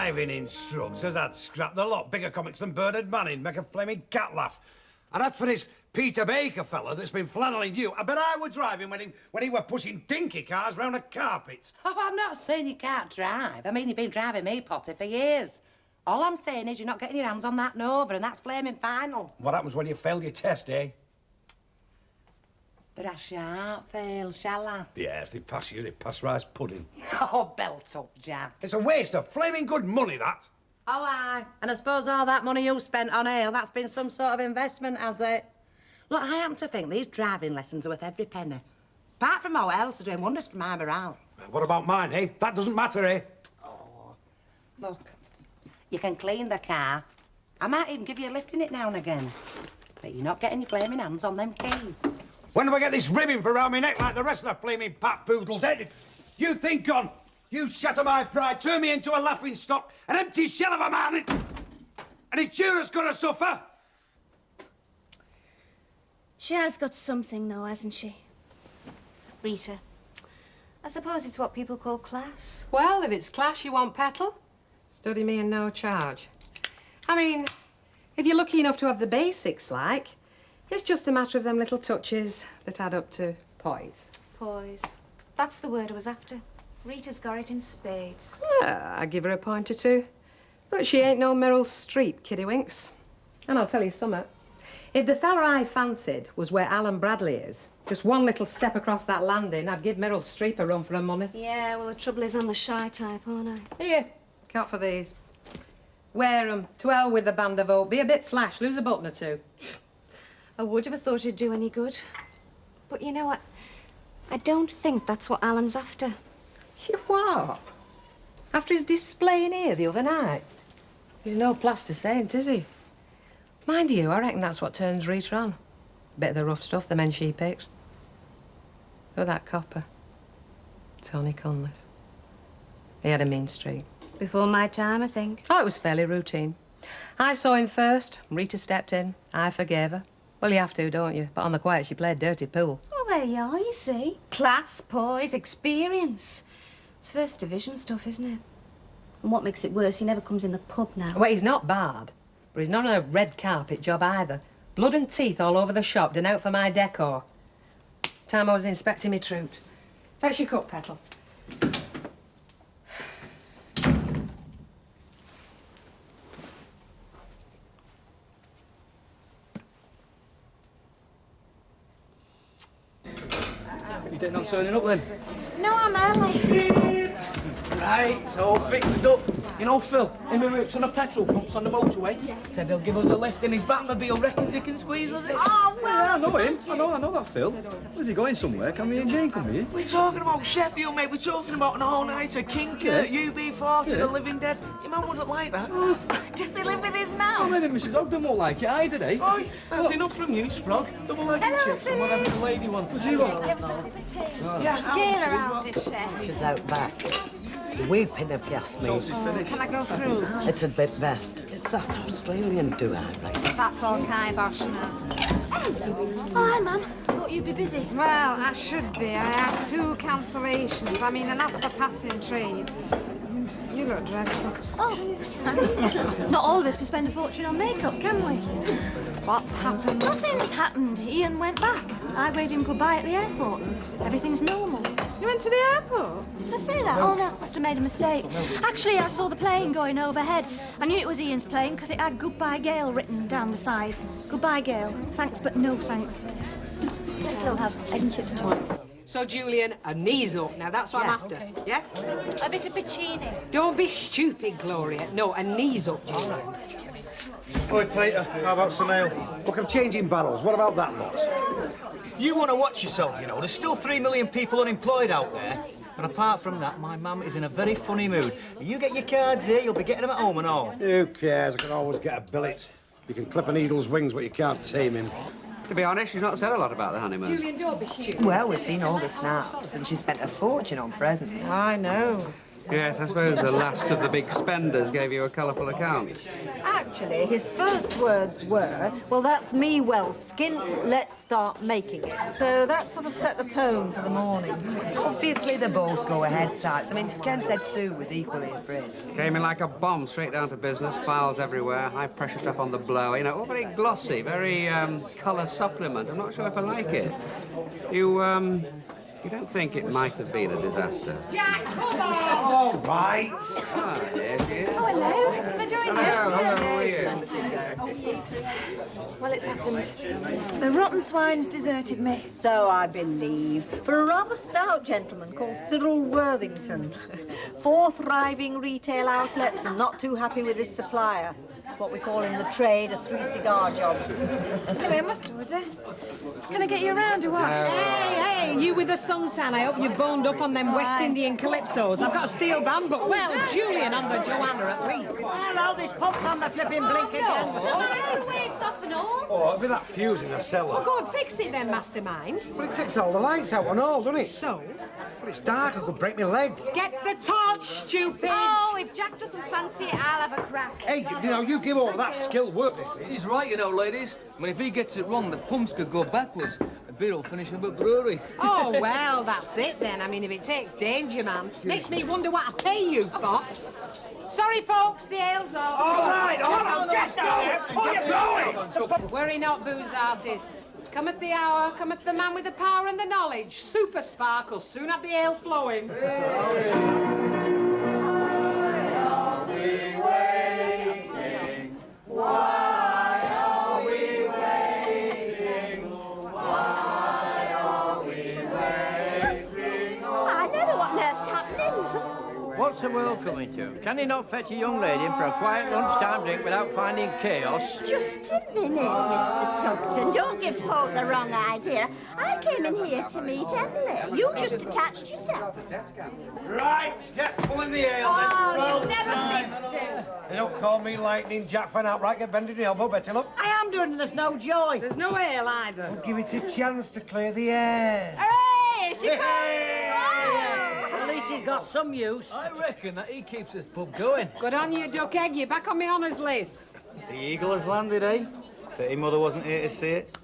driving instructors, I'd scrap the lot. Bigger comics than Bernard Manning, make a flaming cat laugh. And as for this Peter Baker fella that's been flanneling you, I bet I were driving when he were pushing dinky cars round a carpet. Oh, I'm not saying you can't drive. I mean, you've been driving me, Potty, for years. All I'm saying is you're not getting your hands on that Nova, and that's flaming final. What happens when you fail your test, eh? But I shan't fail, shall I? Yeah, if they pass you, they pass rice pudding. Oh, belt up, Jack. It's a waste of flaming good money, that. Oh, aye. And I suppose all that money you spent on ale, that's been some sort of investment, has it? Look, I happen to think these driving lessons are worth every penny. Apart from all else, they're doing wonders for my morale. What about mine, eh? That doesn't matter, eh? Oh, look, you can clean the car. I might even give you a lift in it now and again. But you're not getting your flaming hands on them keys. When do I get this ribbon for round my neck like the rest of the flaming pat poodles, eh? You think on. You shatter my pride, turn me into a laughing stock, an empty shell of a man, and it's you that's gonna suffer. She has got something, though, hasn't she? Rita. I suppose it's what people call class. Well, if it's class you want petal, study me and no charge. I mean, if you're lucky enough to have the basics, like, it's just a matter of them little touches that add up to poise. Poise. That's the word I was after. Rita's got it in spades. I give her a point or two. But she ain't no Meryl Streep, Kiddywinks. And I'll tell you something. If the fella I fancied was where Alan Bradley is, just one little step across that landing, I'd give Meryl Streep a run for her money. Yeah, well, the trouble is I'm the shy type, aren't I? Here, count for these. Wear 'em. To hell with the band of oak. Be a bit flash, lose a button or two. I would have thought it'd do any good. But you know what? I don't think that's what Alan's after. You what? After his display in here the other night? He's no plaster saint, is he? Mind you, I reckon that's what turns Rita on. Bit of the rough stuff, the men she picks. Look at that copper. Tony Conliffe. He had a mean streak. Before my time, I think. Oh, it was fairly routine. I saw him first. Rita stepped in. I forgave her. Well, you have to, don't you? But on the quiet, she played dirty pool. Oh, there you are, you see. Class, poise, experience. It's first division stuff, isn't it? And what makes it worse, he never comes in the pub now. Well, he's not barred. But he's not on a red carpet job either. Blood and teeth all over the shop, done out for my decor. Time I was inspecting my troops. Fetch your cup, Petal. You didn't not turning up then? No, I'm early. Right, it's all fixed up. You know, Phil, him who works on a petrol pumps on the motorway, said he'll give us a lift in his Batmobile, reckons he can squeeze us in. Oh, well. Yeah, I know him. I know that, Phil. Well, if you're going somewhere, can me and Jane come with you? We're talking about Sheffield, mate. We're talking about an all-nighter, Kinkert, UB40, the Living Dead. Your man wouldn't like that. Does he live with his Oh, mouth? maybe Mrs. Ogden won't like it either, eh? Oh, that's enough from you, Sprog. Double-legged chips and whatever the lady wants. What do you want? It was a cup of tea. Yeah, Gail around it, Chef. She's out back. Weeping of Yasmin. Can I go through? It's a bit best. It's that Australian do, I reckon. That's all kibosh now. Oh, hi, Mum. Thought you'd be busy. Well, I should be. I had 2 cancellations. I mean, and that's for passing trade. You look dreadful. Oh, thanks. Not all of us can spend a fortune on makeup, can we? What's happened? Nothing's happened. Ian went back. I waved him goodbye at the airport. Everything's normal. You went to the airport? Did I say that? Oh, no. Must have made a mistake. Actually, I saw the plane going overhead. I knew it was Ian's plane because it had Goodbye Gail written down the side. Goodbye, Gail. Thanks, but no thanks. Guess I'll have egg and chips twice. So, Julian, a knees up. Now, that's what I'm after. okay. Yeah? A bit of piccini. Don't be stupid, Gloria. No, a knees up, Julian. Oi, Peter, how about some ale? Look, I'm changing barrels. What about that lot? You want to watch yourself, you know. There's still 3 million people unemployed out there. And apart from that, my mum is in a very funny mood. You get your cards here, you'll be getting them at home and all. Who cares? I can always get a billet. You can clip an eagle's wings, but you can't tame him. To be honest, she's not said a lot about the honeymoon. Julian, don't be stupid. Well, we've seen all the snaps, and she spent a fortune on presents. I know. Yes, I suppose the last of the big spenders gave you a colourful account. Actually, his first words were, well, that's me well skint, let's start making it. So that sort of set the tone for the morning. Obviously, they both go ahead types. I mean, Ken said Sue was equally as brisk. Came in like a bomb, straight down to business, files everywhere, high-pressure stuff on the blower. You know, all very glossy, very colour supplement. I'm not sure if I like it. You don't think it might have been a disaster? Jack, come on! All right. Ah, there she is. Oh, hello. Can I join you? Hello, how are you? Well, it's happened. The rotten swine's deserted me. So I believe, for a rather stout gentleman called Cyril Worthington. 4 thriving retail outlets and not too happy with his supplier. What we call in the trade a 3-cigar job. Anyway, I must order. Can I get you around or what? Hey, you with the suntan. I hope you're boned up on them West Indian calypsos. I've got a steel band, but, well, Julian on the Joanna at least. Hello, this pump's on the flipping blink again. The waves off and all. Oh, it'll be that fuse in the cellar. Go and fix it then, mastermind. Well, it takes all the lights out and all, doesn't it? So? Well, it's dark. I could break my leg. Get the torch, stupid! Oh, if Jack doesn't fancy it, I'll have a crack. Hey, you know, you give all that skilled work this is. He's right, you know, ladies. I mean, if he gets it wrong, the pumps could go backwards. The beer will finish up at brewery. Oh, well, that's it then. I mean, if it takes danger, man. Makes me wonder what I pay you for. Sorry, folks, the ale's off. All right, get down there. Pull your going. Worry not, booze artists. Cometh the hour, cometh the man with the power and the knowledge. Super Sparkle, soon have the ale flowing. I never what near's happening. What's the world coming to? Can you not fetch a young lady in for a quiet lunchtime drink without finding chaos? Just a minute, Mr. Sugden. Don't give folk the wrong idea. I came in here to meet Emily. You just attached yourself. Right, get pulling the ale then. Oh, you've never fixed it. They don't call me Lightning Jack for an outright. Get bending the elbow, Betty, look. I am doing and there's no joy. There's no ale either. Well, give it a chance to clear the air. Hooray! She comes! At least he's got some use. I reckon that he keeps this pub going. Good on you, Duck Egg. You're back on my honours list. The eagle has landed, eh? Pity Mother wasn't here to see it.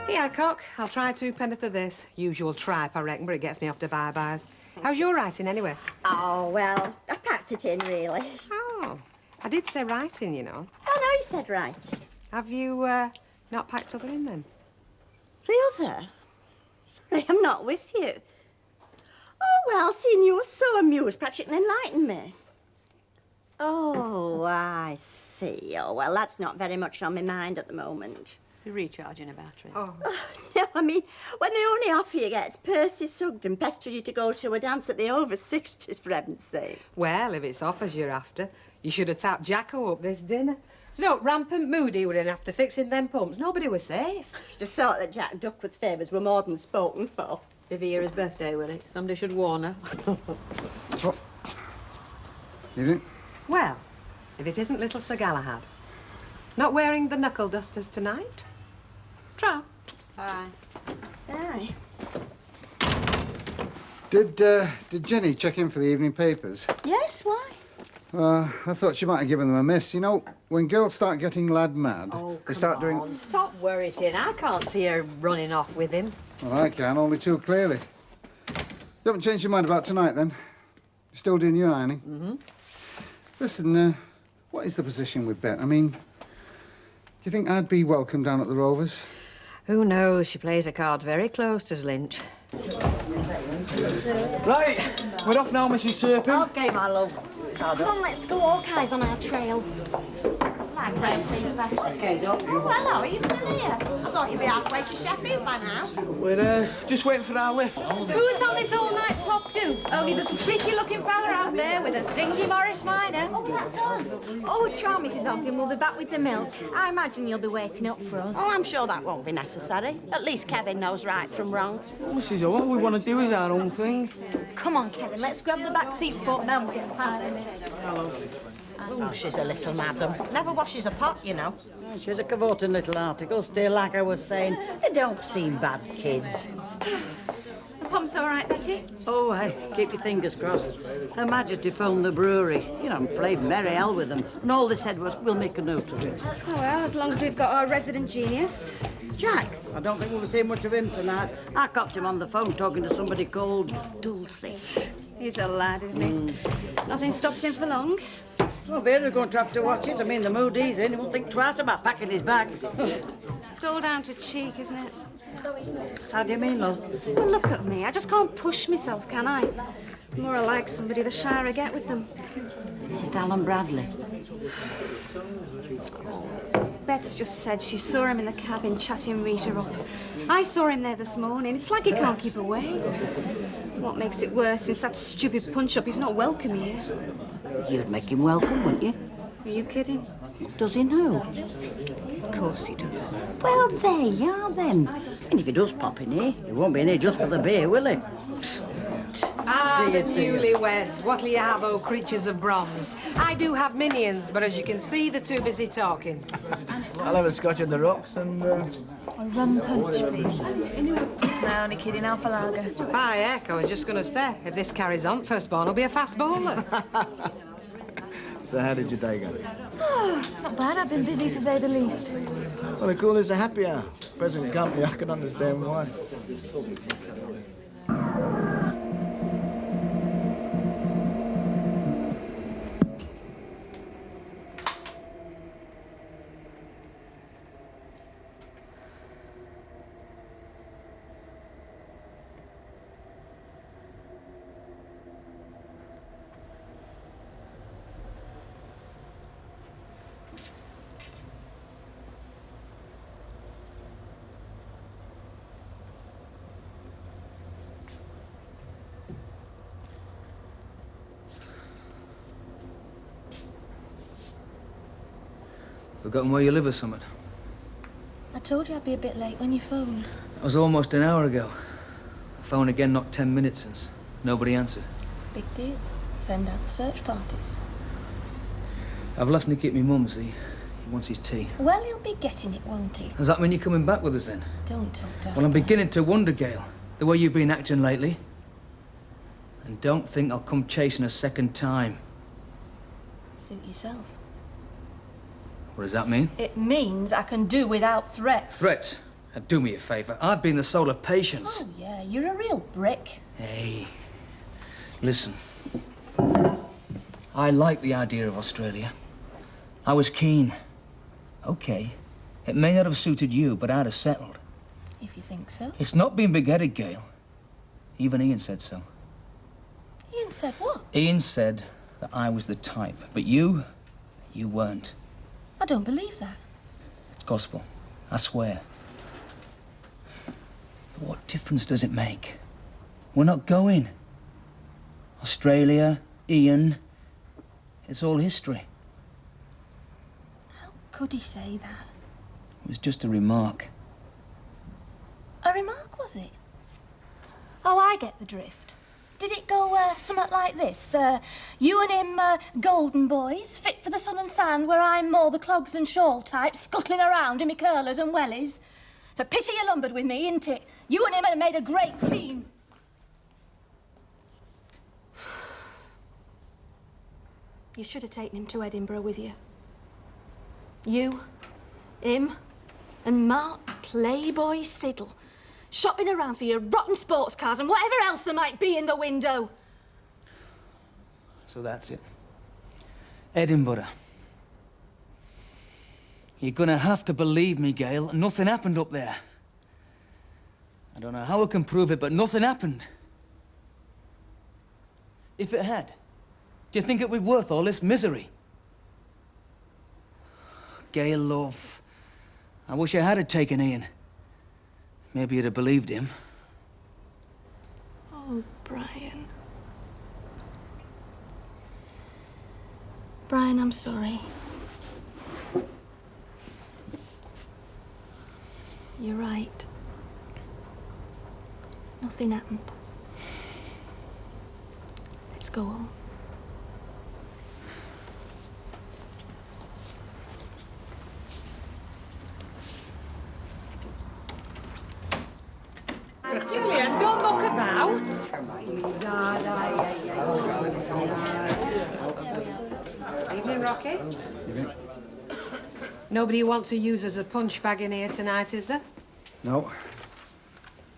Yeah, Cock. I'll try 2 penneth of this. Usual tripe, I reckon, but it gets me off to bye-byes. How's your writing, anyway? Oh, well, I packed it in, really. Oh, I did say writing, you know. I know you said right. Have you, not packed other in, then? The other? Sorry, I'm not with you. Oh, well, seeing you were so amused, perhaps you can enlighten me. Oh, I see. Oh, well, that's not very much on my mind at the moment. You're recharging a battery. Oh. No, I mean, when the only offer you get is Percy Sugden pestering you to go to a dance at the over-60s, for heaven's sake. Well, if it's offers you're after, you should have tapped Jacko up this dinner. No, rampant moody were in after fixing them pumps. Nobody was safe. Should have thought that Jack Duckworth's favours were more than spoken for. Viviera's birthday, will it? Somebody should warn her. What? Evening. Well, if it isn't little Sir Galahad. Not wearing the knuckle dusters tonight? Try. Aye. Aye. Did Jenny check in for the evening papers? Yes, why? I thought she might have given them a miss. You know, when girls start getting lad mad, they start doing... Stop worrying. I can't see her running off with him. Well, I can, only too clearly. You haven't changed your mind about tonight, then? You're still doing your ironing? Mm-hmm. Listen, what is the position with Bet? I mean, do you think I'd be welcome down at the Rovers? Who knows? She plays her cards very close to Lynch. Right, we're off now, Mrs. Serpent. OK, my love. Come on, let's go all guys on our trail. OK, Doc. Oh, hello, are you still here? I thought you'd be halfway to Sheffield by now. We're just waiting for our lift. Who's on this all-night pop do? Only there's a pretty-looking fella out there with a zingy Morris Minor. Oh, that's us. Oh, try, Mrs. Ogden. We'll be back with the milk. I imagine you'll be waiting up for us. Oh, I'm sure that won't be necessary. At least Kevin knows right from wrong. Mrs. O, all we want to do is our own thing. Come on, Kevin. Let's grab the back seat before Mel gets piling in. Oh, she's a little madam. Never washes a pot, you know. She's a cavorting little article. Still, like I was saying, they don't seem bad kids. The pump's all right, Betty? Oh, hey, keep your fingers crossed. Her Majesty phoned the brewery, you know, and played merry hell with them. And all they said was, we'll make a note of it. Oh, well, as long as we've got our resident genius. Jack, I don't think we'll see much of him tonight. I copped him on the phone talking to somebody called Dulcie. He's a lad, isn't he? Nothing stops him for long. Well, Vera's going to have to watch it. I mean, the mood he's in, he won't think twice about packing his bags. It's all down to cheek, isn't it? How do you mean, love? Well, look at me. I just can't push myself, can I? The more I like somebody, the shyer I get with them. Is it Alan Bradley? Beth's just said she saw him in the cabin chatting Rita up. I saw him there this morning. It's like he can't keep away. What makes it worse, since that stupid punch-up, he's not welcome here. You'd make him welcome, wouldn't you? Are you kidding? Does he know? Of course he does. Well, there you are, then. And if he does pop in here, he won't be in here just for the beer, will he? Ah, the Dear. newlyweds. What'll you have, oh creatures of bronze? I do have minions, but as you can see, they're too busy talking. I'll have a scotch on the rocks and... A rum punch, please. No, only kidding, alpha lager. Hi, Heck, I was just going to say, if this carries on, firstborn will be a fast bowler. So how did your day go? Oh, it's not bad. I've been busy, to say the least. Well, they call this a happy hour. Present company, I can understand why. Forgotten where you live or something? I told you I'd be a bit late when you phoned. That was almost an hour ago. I phoned again not 10 minutes since. Nobody answered. Big deal. Send out the search parties. I've left Nicky at my mum's. He wants his tea. Well, he'll be getting it, won't he? Does that mean you're coming back with us then? Don't talk down. Well, I'm beginning to wonder, Gail, the way you've been acting lately. And don't think I'll come chasing a second time. Suit yourself. What does that mean? It means I can do without threats. Threats? Now, do me a favour. I've been the soul of patience. Oh, yeah, you're a real brick. Hey, listen. I like the idea of Australia. I was keen. Okay, it may not have suited you, but I'd have settled. If you think so. It's not being big-headed, Gail. Even Ian said so. Ian said what? Ian said that I was the type, but you weren't. I don't believe that. It's gospel. I swear. But what difference does it make? We're not going. Australia, Ian, it's all history. How could he say that? It was just a remark. A remark, was it? Oh, I get the drift. Did it go somewhat like this? You and him, golden boys, fit for the sun and sand, where I'm more the clogs and shawl type, scuttling around in me curlers and wellies. It's a pity you lumbered with me, isn't it? You and him had made a great team. You should have taken him to Edinburgh with you. You, him, and Mark Playboy Siddle. Shopping around for your rotten sports cars and whatever else there might be in the window. So that's it. Edinburgh. You're gonna have to believe me, Gail. Nothing happened up there. I don't know how I can prove it, but nothing happened. If it had, do you think it would be worth all this misery? Gail, love, I wish I had taken Ian. Maybe you'd have believed him. Oh, Brian. Brian, I'm sorry. You're right. Nothing happened. Let's go home. Clarky? Nobody you want to use as a punch bag in here tonight, is there? No.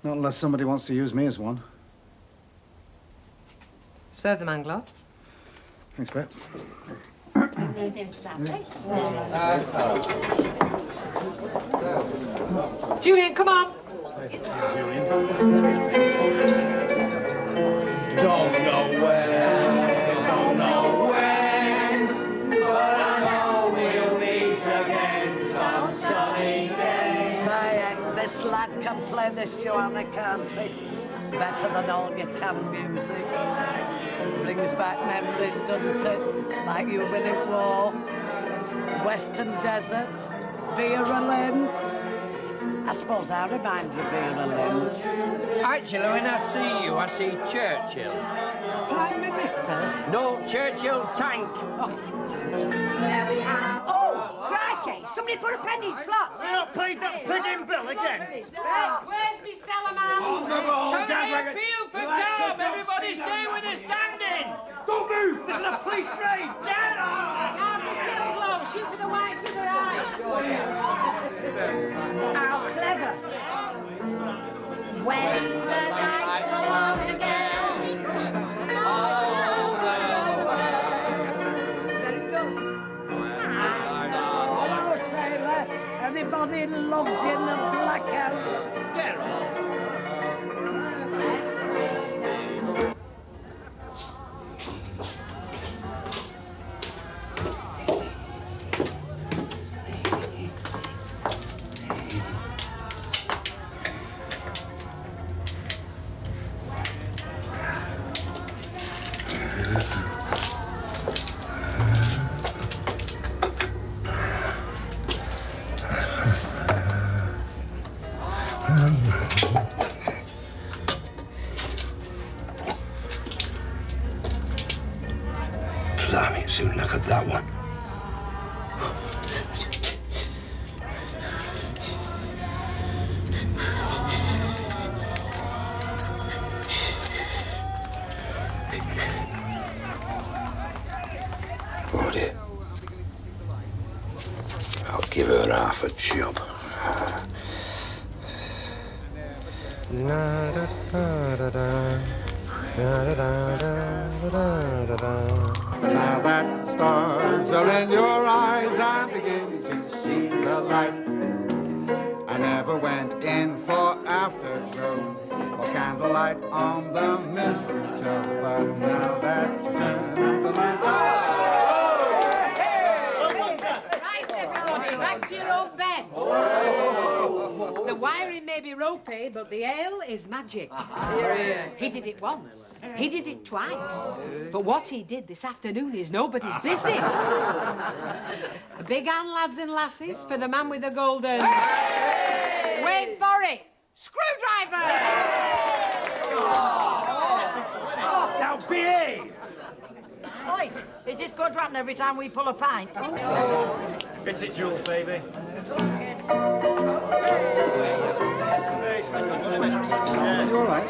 Not unless somebody wants to use me as one. Serve the man, Glove. Thanks, Bet. Julian, come on. Don't know where, don't know when, but I know we'll meet again some sunny day. This lad can play this Joanna, can't he? Better than all your canned music. Brings back memories, doesn't it? Like you winning war, Western Desert, Vera Lynn. I suppose I remind you of Vera Lynn. Actually, when I see you, I see Churchill. Prime Minister? No, Churchill tank. Oh, crikey! Somebody put a penny in slot. You not paid that pig bill again? Where's me cellar man? On the ball, Can Dad, I like a- appeal for Tom? Everybody stay with us standing. Don't move! This is a police raid! Can't get too low. Shoot for the whites of their eyes. How clever. When the lights go on again. Hello, sailor. Anybody logged in the blackout? Get off. Blimey, soon look at that one. Oh dear. I'll give her half a job. Now that stars are in your eyes, I'm beginning to see the light. I never went in for afterglow or candlelight on the mistletoe, but now that the light. Right, everybody, back to your own beds. The wiring may be ropey, but the ale is magic. He did it once. He did it twice. But what he did this afternoon is nobody's business. A big hand, lads and lasses, for the man with the golden... Wait for it! Screwdriver! Now behave! Oi, is this going to happen every time we pull a pint? It's it, Jules, baby. You all right?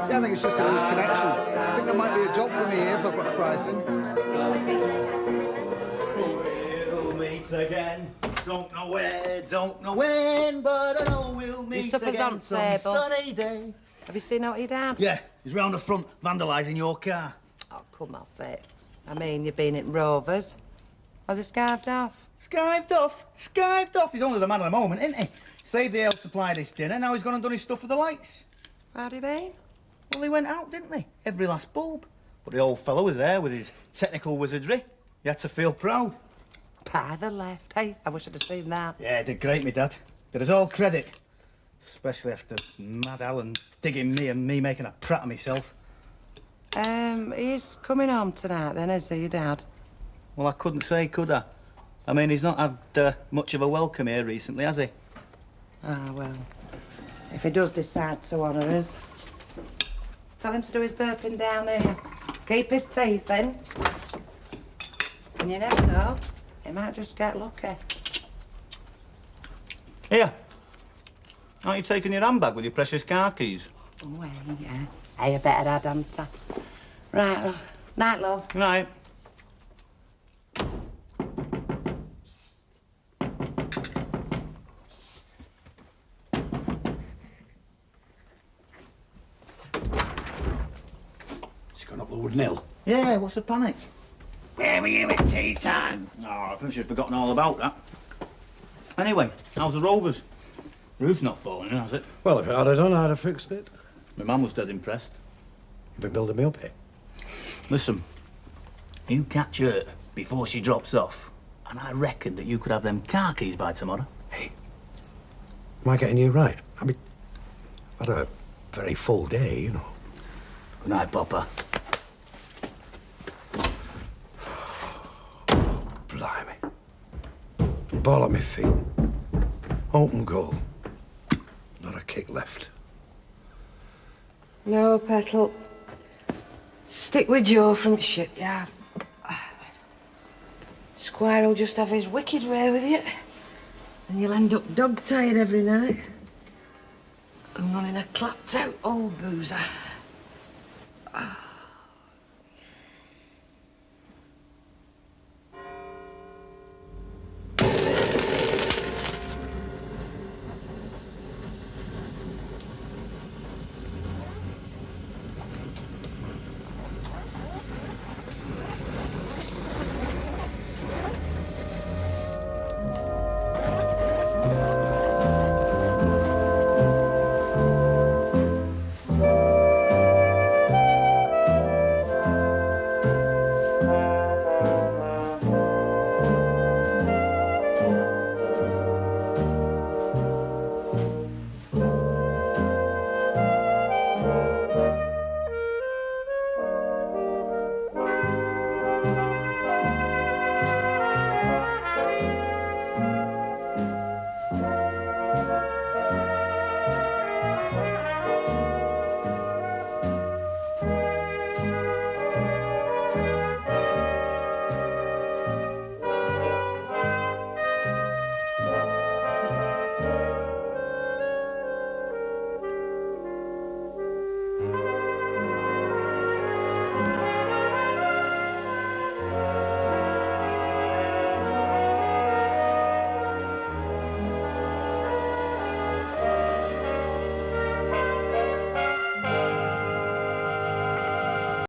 Yeah, I think it's just a loose connection. I think there might be a job for me here if I put a price in. We'll meet again. Don't know where, don't know when, but I know we'll meet supper's again on some table. sunny day. Have you seen out your dad? Yeah, he's round the front vandalising your car. Oh, come off it. I mean, you've been at Rovers. Was he scarved off? Skived off, skived off. He's only the man of the moment, isn't he? Saved the ale supply this dinner, now he's gone and done his stuff for the lights. How'd he been? Well, they went out, didn't they? Every last bulb. But the old fellow was there with his technical wizardry. He had to feel proud. By the left. Hey, I wish I'd have seen that. Yeah, did great, me dad. Did us all credit. Especially after Mad Alan digging me and me making a prat of myself. He's coming home tonight then, is he, your dad? Well, I couldn't say, could I? I mean, he's not had much of a welcome here recently, has he? Ah, well. If he does decide to honour us, tell him to do his burping down here. Keep his teeth in. And you never know, he might just get lucky. Here. Aren't you taking your handbag with your precious car keys? Oh, yeah. Hey, I better add, hadn't I? Right, love. Night, love. Right. Lord Nil. Yeah, what's the panic? Where were you at tea time? Oh, I think she'd forgotten all about that. Anyway, how's the Rovers? Roof's not falling in, has it? Well, if it had done, I'd have fixed it. My mum was dead impressed. You've been building me up here. Listen, you catch her before she drops off, and I reckon that you could have them car keys by tomorrow. Am I getting you right? I mean, I've had a very full day, you know. Good night, Papa. Blimey. Ball at my feet. Open goal. Not a kick left. No, Petal. Stick with Joe from Shipyard. Squire will just have his wicked way with you. And you'll end up dog-tired every night. And running a clapped-out old boozer.